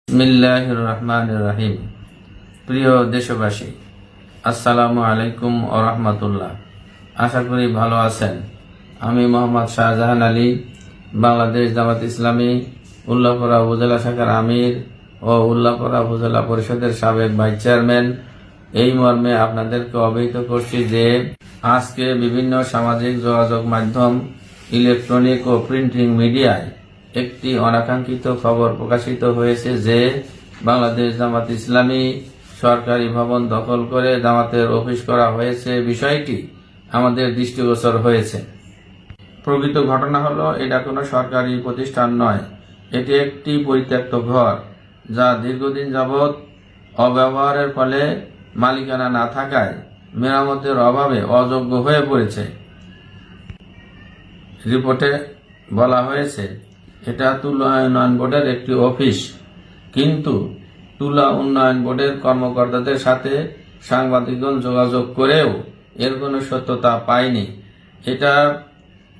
বিসমিল্লাহির রহমানির রহিম। প্রিয় দেশবাসী, আসসালামু আলাইকুম ওয়া রাহমাতুল্লাহ। আশা করি ভালো আছেন। আমি মোহাম্মদ শাহজাহান আলী, বাংলাদেশ জামাত ইসলামী উল্লাপাড়া উপজেলা শাখার আমির ও উল্লাপাড়া উপজেলা পরিষদের সাবেক ভাইস চেয়ারম্যান। এই মর্মে আপনাদেরকে অবহিত করছি যে আজকে বিভিন্ন সামাজিক যোগাযোগ মাধ্যম, ইলেকট্রনিক ও প্রিন্টিং মিডিয়ায় একটি অনাকাঙ্ক্ষিত খবর প্রকাশিত হয়েছে যে বাংলাদেশ জামাত ইসলামী সরকারি ভবন দখল করে জামাতের অফিস করা হয়েছে। বিষয়টি আমাদের দৃষ্টিগোচর হয়েছে। প্রকৃত ঘটনা হলো, এটা কোনো সরকারি প্রতিষ্ঠান নয়, এটি একটি পরিত্যক্ত ঘর যা দীর্ঘদিন যাবৎ অব্যবহারের ফলে মালিকানা না থাকায় মেরামতের অভাবে অযোগ্য হয়ে পড়েছে। রিপোর্টে বলা হয়েছে এটা তুলা উন্নয়ন বোর্ডের একটি অফিস, কিন্তু তুলা উন্নয়ন বোর্ডের কর্মকর্তাদের সাথে সাংবাদিকগণ যোগাযোগ করেও এর কোনো সত্যতা পায়নি। এটা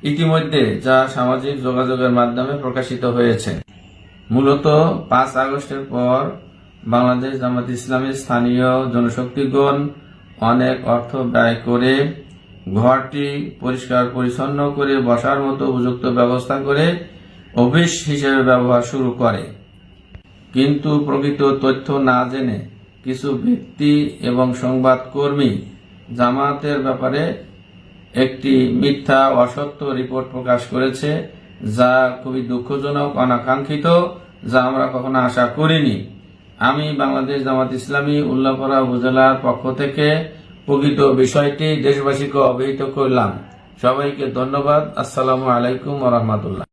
ইতিমধ্যে যা সামাজিক যোগাযোগের মাধ্যমে প্রকাশিত হয়েছে। মূলত 5 আগস্টের পর বাংলাদেশ জামাত ইসলামীর স্থানীয় জনশক্তিগণ অনেক অর্থ ব্যয় করে ঘরটি পরিষ্কার পরিচ্ছন্ন করে বসার মতো উপযুক্ত ব্যবস্থা করে অফিস হিসেবে ব্যবহার শুরু করে। কিন্তু প্রকৃত তথ্য না জেনে কিছু ব্যক্তি এবং সংবাদকর্মী জামাতের ব্যাপারে একটি মিথ্যা অসত্য রিপোর্ট প্রকাশ করেছে, যা খুবই দুঃখজনক, অনাকাঙ্ক্ষিত, যা আমরা কখনো আশা করিনি। আমি বাংলাদেশ জামাত ইসলামী উল্লাপাড়া উপজেলার পক্ষ থেকে প্রকৃত বিষয়টি দেশবাসীকে অবহিত করলাম। সবাইকে ধন্যবাদ। আসসালামু আলাইকুম ওয়া রাহমাতুল্লাহ।